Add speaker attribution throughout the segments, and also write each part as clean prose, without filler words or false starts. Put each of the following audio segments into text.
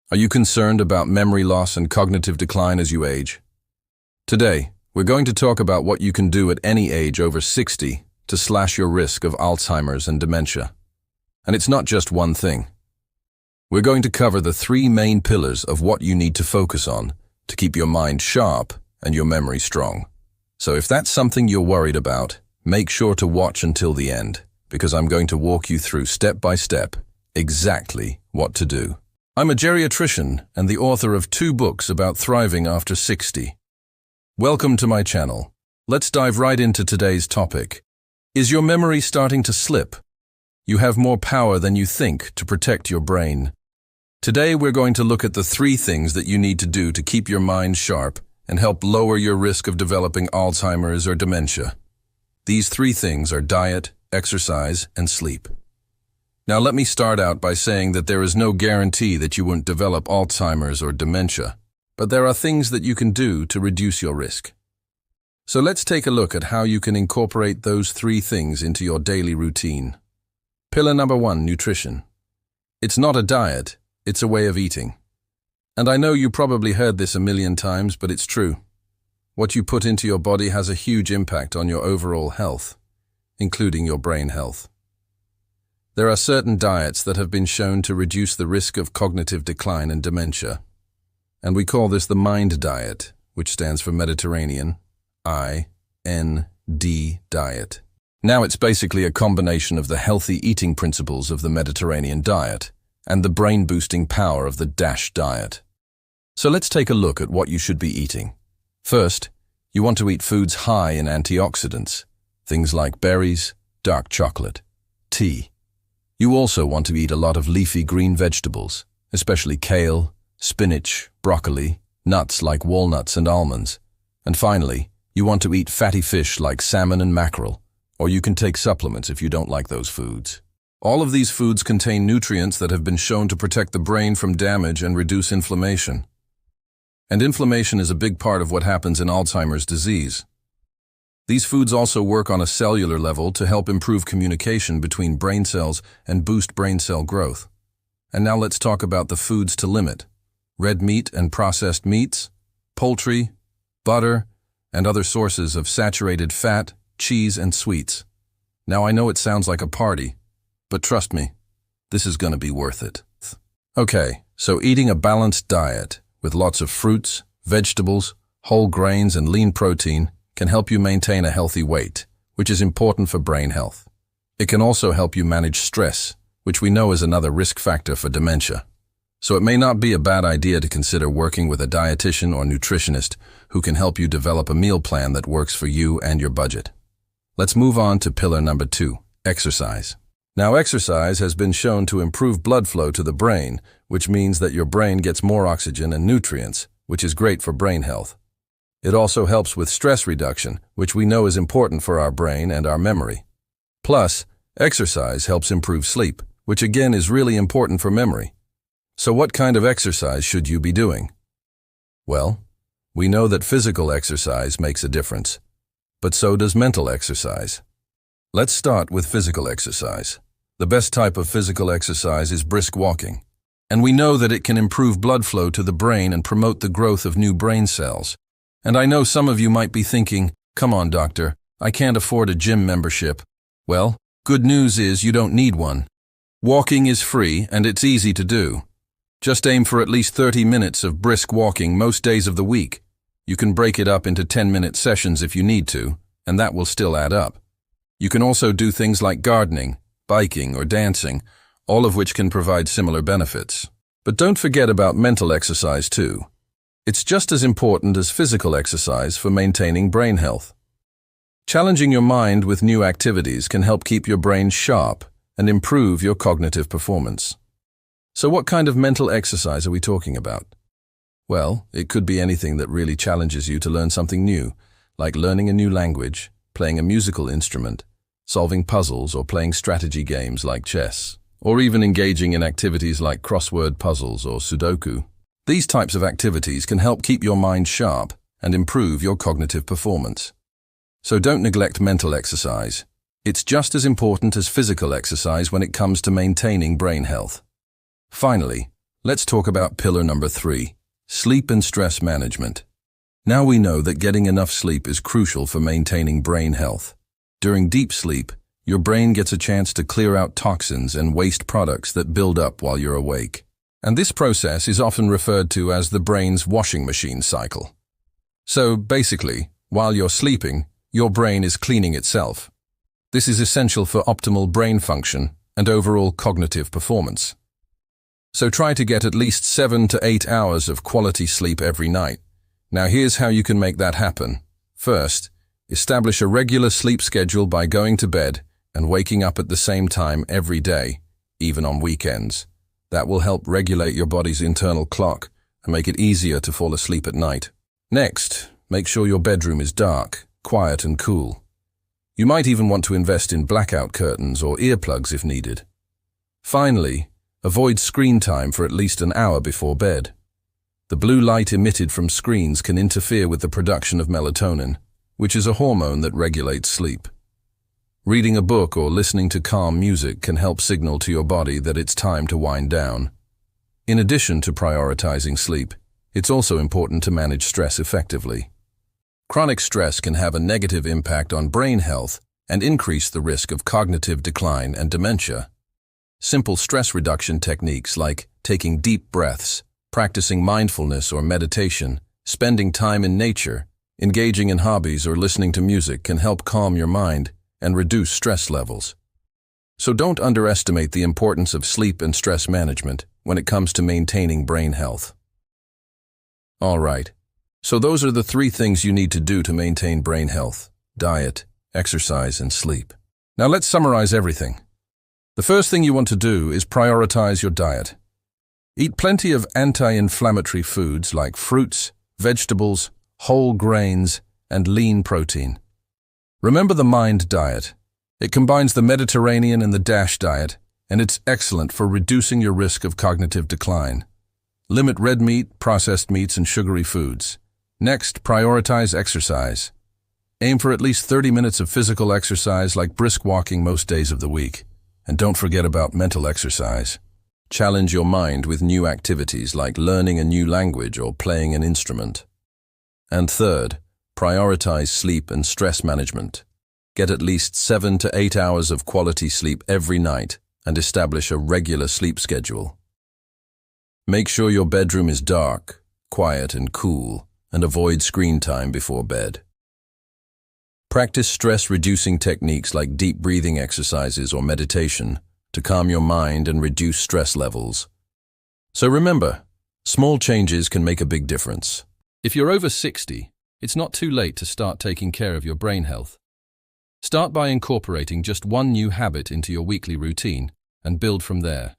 Speaker 1: Are you concerned about memory loss and cognitive decline as you age? Today, we're going to talk about what you can do at any age over 60 to slash your risk of Alzheimer's and dementia. And it's not just one thing. We're going to cover the three main pillars of what you need to focus on to keep your mind sharp and your memory strong. So if that's something you're worried about, make sure to watch until the end, because I'm going to walk you through step by step exactly what to do. I'm a geriatrician and the author of 2 books about thriving after 60. Welcome to my channel. Let's dive right into today's topic. Is your memory starting to slip? You have more power than you think to protect your brain. Today we're going to look at the 3 things that you need to do to keep your mind sharp and help lower your risk of developing Alzheimer's or dementia. These 3 things are diet, exercise, and sleep. Now let me start out by saying that there is no guarantee that you won't develop Alzheimer's or dementia, but there are things that you can do to reduce your risk. So let's take a look at how you can incorporate those 3 things into your daily routine. Pillar number 1, nutrition. It's not a diet, it's a way of eating. And I know you probably heard this a million times, but it's true. What you put into your body has a huge impact on your overall health, including your brain health. There are certain diets that have been shown to reduce the risk of cognitive decline and dementia. And we call this the MIND diet, which stands for Mediterranean, I-N-D diet. Now it's basically a combination of the healthy eating principles of the Mediterranean diet and the brain-boosting power of the DASH diet. So let's take a look at what you should be eating. First, you want to eat foods high in antioxidants, things like berries, dark chocolate, tea. You also want to eat a lot of leafy green vegetables, especially kale, spinach, broccoli, nuts like walnuts and almonds. And finally, you want to eat fatty fish like salmon and mackerel, or you can take supplements if you don't like those foods. All of these foods contain nutrients that have been shown to protect the brain from damage and reduce inflammation. And inflammation is a big part of what happens in Alzheimer's disease. These foods also work on a cellular level to help improve communication between brain cells and boost brain cell growth. And now let's talk about the foods to limit: red meat and processed meats, poultry, butter, and other sources of saturated fat, cheese, and sweets. Now I know it sounds like a party, but trust me, this is going to be worth it. Okay, so eating a balanced diet with lots of fruits, vegetables, whole grains, and lean protein can help you maintain a healthy weight, which is important for brain health. It can also help you manage stress, which we know is another risk factor for dementia. So it may not be a bad idea to consider working with a dietitian or nutritionist who can help you develop a meal plan that works for you and your budget. Let's move on to pillar number 2, exercise. Now, exercise has been shown to improve blood flow to the brain, which means that your brain gets more oxygen and nutrients, which is great for brain health. It also helps with stress reduction, which we know is important for our brain and our memory. Plus, exercise helps improve sleep, which again is really important for memory. So what kind of exercise should you be doing? Well, we know that physical exercise makes a difference, but so does mental exercise. Let's start with physical exercise. The best type of physical exercise is brisk walking, and we know that it can improve blood flow to the brain and promote the growth of new brain cells. And I know some of you might be thinking, come on, doctor, I can't afford a gym membership. Well, good news is you don't need one. Walking is free and it's easy to do. Just aim for at least 30 minutes of brisk walking most days of the week. You can break it up into 10-minute sessions if you need to, and that will still add up. You can also do things like gardening, biking, or dancing, all of which can provide similar benefits. But don't forget about mental exercise too. It's just as important as physical exercise for maintaining brain health. Challenging your mind with new activities can help keep your brain sharp and improve your cognitive performance. So what kind of mental exercise are we talking about? Well, it could be anything that really challenges you to learn something new, like learning a new language, playing a musical instrument, solving puzzles, or playing strategy games like chess, or even engaging in activities like crossword puzzles or Sudoku. These types of activities can help keep your mind sharp and improve your cognitive performance. So don't neglect mental exercise. It's just as important as physical exercise when it comes to maintaining brain health. Finally, Let's talk about pillar number 3, sleep and stress management. Now we know that getting enough sleep is crucial for maintaining brain health. During deep sleep, your brain gets a chance to clear out toxins and waste products that build up while you're awake. And this process is often referred to as the brain's washing machine cycle. So basically, while you're sleeping, your brain is cleaning itself. This is essential for optimal brain function and overall cognitive performance. So try to get at least 7 to 8 hours of quality sleep every night. Now here's how you can make that happen. First, establish a regular sleep schedule by going to bed and waking up at the same time every day, even on weekends. That will help regulate your body's internal clock and make it easier to fall asleep at night. Next, make sure your bedroom is dark, quiet and cool. You might even want to invest in blackout curtains or earplugs if needed. Finally, avoid screen time for at least an hour before bed. The blue light emitted from screens can interfere with the production of melatonin, which is a hormone that regulates sleep. Reading a book or listening to calm music can help signal to your body that it's time to wind down. In addition to prioritizing sleep, it's also important to manage stress effectively. Chronic stress can have a negative impact on brain health and increase the risk of cognitive decline and dementia. Simple stress reduction techniques like taking deep breaths, practicing mindfulness or meditation, spending time in nature, engaging in hobbies or listening to music can help calm your mind and reduce stress levels. So don't underestimate the importance of sleep and stress management when it comes to maintaining brain health. All right, so those are the 3 things you need to do to maintain brain health: diet, exercise, and sleep. Now let's summarize everything. The first thing you want to do is prioritize your diet. Eat plenty of anti-inflammatory foods like fruits, vegetables, whole grains, and lean protein. Remember the MIND diet. It combines the Mediterranean and the DASH diet, and it's excellent for reducing your risk of cognitive decline. Limit red meat, processed meats, and sugary foods. Next, prioritize exercise. Aim for at least 30 minutes of physical exercise like brisk walking most days of the week. And don't forget about mental exercise. Challenge your mind with new activities like learning a new language or playing an instrument. And third, prioritize sleep and stress management. Get at least 7 to 8 hours of quality sleep every night and establish a regular sleep schedule. Make sure your bedroom is dark, quiet and cool, and avoid screen time before bed. Practice stress-reducing techniques like deep breathing exercises or meditation to calm your mind and reduce stress levels. So remember, small changes can make a big difference. If you're over 60, it's not too late to start taking care of your brain health. Start by incorporating just one new habit into your weekly routine and build from there.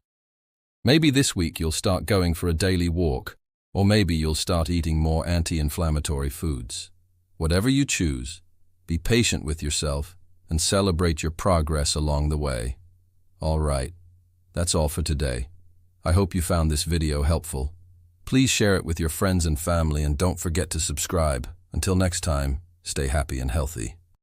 Speaker 1: Maybe this week you'll start going for a daily walk, or maybe you'll start eating more anti-inflammatory foods. Whatever you choose, be patient with yourself and celebrate your progress along the way. All right, that's all for today. I hope you found this video helpful. Please share it with your friends and family and don't forget to subscribe. Until next time, stay happy and healthy.